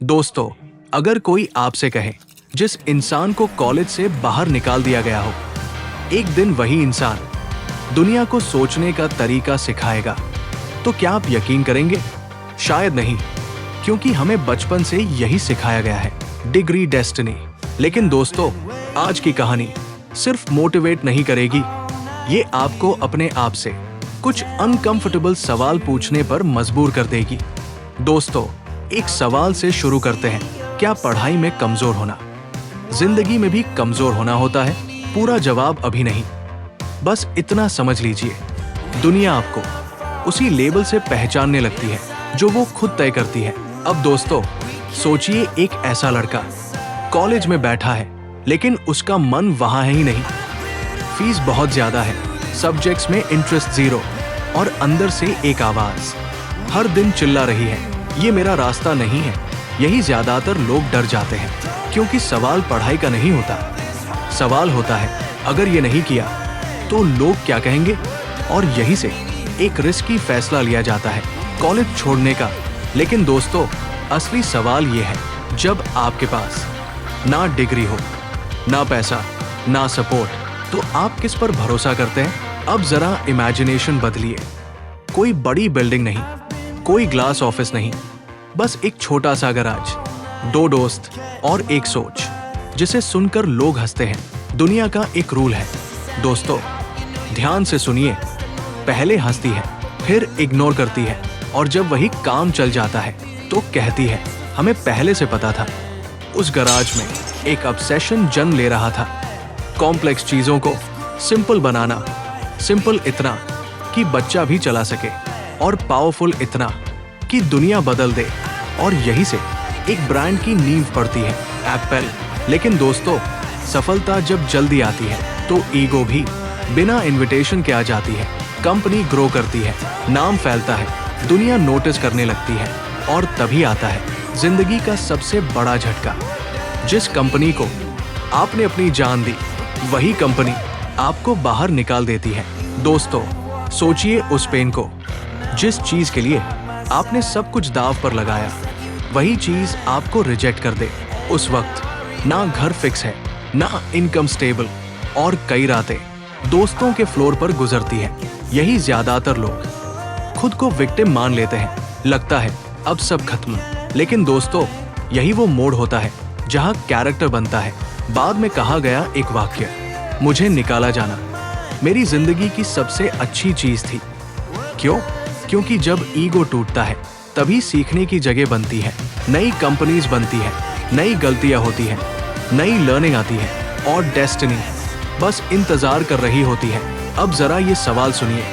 दोस्तों, अगर कोई आपसे कहे जिस इंसान को कॉलेज से बाहर निकाल दिया गया हो, एक दिन वही इंसान दुनिया को सोचने का तरीका सिखाएगा, तो क्या आप यकीन करेंगे? शायद नहीं, क्योंकि हमें बचपन से यही सिखाया गया है, डिग्री डेस्टिनी। लेकिन दोस्तों, आज की कहानी सिर्फ मोटिवेट नहीं करेगी, ये आपको अपने आप से कुछ अनकंफर्टेबल सवाल पूछने पर मजबूर कर देगी। दोस्तों, एक सवाल से शुरू करते हैं। क्या पढ़ाई में कमजोर होना जिंदगी में भी कमजोर होना होता है? पूरा जवाब अभी नहीं, बस इतना समझ लीजिए, दुनिया आपको उसी लेबल से पहचानने लगती है जो वो खुद तय करती है। अब दोस्तों, सोचिए एक ऐसा लड़का कॉलेज में बैठा है, लेकिन उसका मन वहां है ही नहीं। फीस बहुत ज्यादा है, सब्जेक्ट्स में इंटरेस्ट जीरो, और अंदर से एक आवाज हर दिन चिल्ला रही है, ये मेरा रास्ता नहीं है। यही ज्यादातर लोग डर जाते हैं, क्योंकि सवाल पढ़ाई का नहीं होता, सवाल होता है अगर ये नहीं किया तो लोग क्या कहेंगे। और यही से एक रिस्की फैसला लिया जाता है, कॉलेज छोड़ने का। लेकिन दोस्तों, असली सवाल ये है, जब आपके पास ना डिग्री हो, ना पैसा, ना सपोर्ट, तो आप किस पर भरोसा करते हैं? अब जरा इमेजिनेशन बदलिए। कोई बड़ी बिल्डिंग नहीं, कोई ग्लास ऑफिस नहीं, बस एक छोटा सा गराज, दो दोस्त और एक सोच जिसे सुनकर लोग हंसते हैं। दुनिया का एक रूल है दोस्तों, ध्यान से सुनिए, पहले हंसती है, फिर इग्नोर करती है, और जब वही काम चल जाता है तो कहती है, हमें पहले से पता था। उस गराज में एक ऑब्सेशन जन्म ले रहा था, कॉम्प्लेक्स चीजों को सिंपल बनाना। सिंपल इतना कि बच्चा भी चला सके, और पावरफुल इतना कि दुनिया बदल दे। और यही से एक ब्रांड की नींव पड़ती है, एप्पल। लेकिन दोस्तों, सफलता जब जल्दी आती है तो ईगो भी बिना इनविटेशन के आ जाती है। कंपनी ग्रो करती है, नाम फैलता है, दुनिया नोटिस करने लगती है, और तभी आता है जिंदगी का सबसे बड़ा झटका। जिस कंपनी को आपने अपनी जान दी, वही कंपनी आपको बाहर निकाल देती है। दोस्तों, सोचिए उस पेन को, जिस चीज के लिए आपने सब कुछ दांव पर लगाया, वही चीज आपको रिजेक्ट कर दे। उस वक्त ना घर फिक्स है, ना इनकम स्टेबल, और कई रातें दोस्तों के फ्लोर पर गुजरती है। यही ज्यादातर लोग खुद को विक्टिम मान लेते हैं, लगता है अब सब खत्म। लेकिन दोस्तों, यही वो मोड़ होता है जहां कैरेक्टर बनता है। बाद में कहा गया एक वाक्य, मुझे निकाला जाना मेरी जिंदगी की सबसे अच्छी चीज थी। क्यों? क्योंकि जब ईगो टूटता है, तभी सीखने की जगह बनती है, नई कंपनीज बनती है, नई गलतियां होती हैं, नई लर्निंग आती है, और डेस्टिनी बस इंतजार कर रही होती है। अब जरा ये सवाल सुनिए,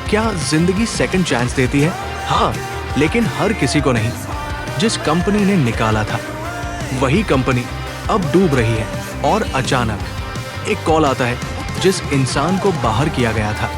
क्या जिंदगी सेकंड चांस देती है? हाँ, लेकिन हर किसी को नहीं। जिस कंपनी ने निकाला था, वही कंपनी अब डूब रही है, और अचानक एक कॉल आता है, जिस इंसान को बाहर किया गया था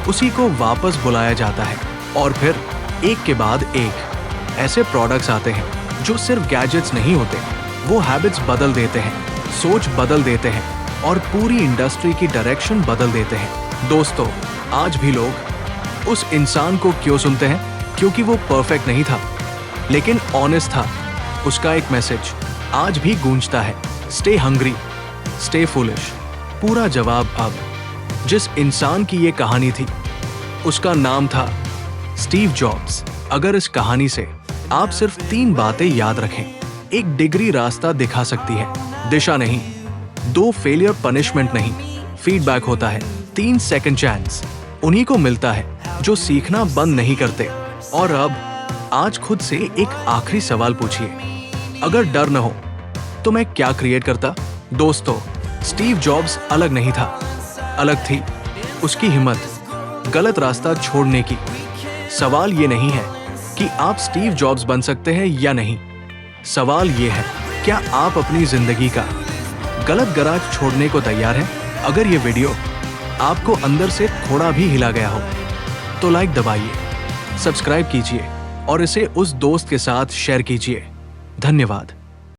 उसी को वापस बुलाया जाता है। और फिर एक के बाद एक ऐसे प्रोडक्ट्स आते हैं जो सिर्फ गैजेट्स नहीं होते, वो हैबिट्स बदल देते हैं, सोच बदल देते हैं, और पूरी इंडस्ट्री की डायरेक्शन बदल देते हैं। दोस्तों, आज भी लोग उस इंसान को क्यों सुनते हैं? क्योंकि वो परफेक्ट नहीं था, लेकिन ऑनेस्ट था। उसका एक मैसेज आज भी गूंजता है, स्टे हंग्री, स्टे फूलिश। पूरा जवाब अब। जिस इंसान की ये कहानी थी, उसका नाम था स्टीव जॉब्स। अगर इस कहानी से आप सिर्फ 3 बातें याद रखें, एक डिग्री रास्ता दिखा सकती है, दिशा नहीं, 2 फेलियर पनिशमेंट नहीं, फीडबैक होता है, 3 सेकंड चांस उन्हीं को मिलता है जो सीखना बंद नहीं करते। और अब आज खुद से एक आखिरी सवाल पूछिए, अगर डर न हो तो मैं क्या क्रिएट करता? दोस्तों, स्टीव जॉब्स अलग नहीं था, अलग थी उसकी हिम्मत गलत रास्ता छोड़ने की। सवाल ये नहीं है कि आप स्टीव जॉब्स बन सकते हैं या नहीं, सवाल ये है, क्या आप अपनी जिंदगी का गलत गराज छोड़ने को तैयार हैं? अगर ये वीडियो आपको अंदर से थोड़ा भी हिला गया हो तो लाइक दबाइए, सब्सक्राइब कीजिए, और इसे उस दोस्त के साथ शेयर कीजिए। धन्यवाद।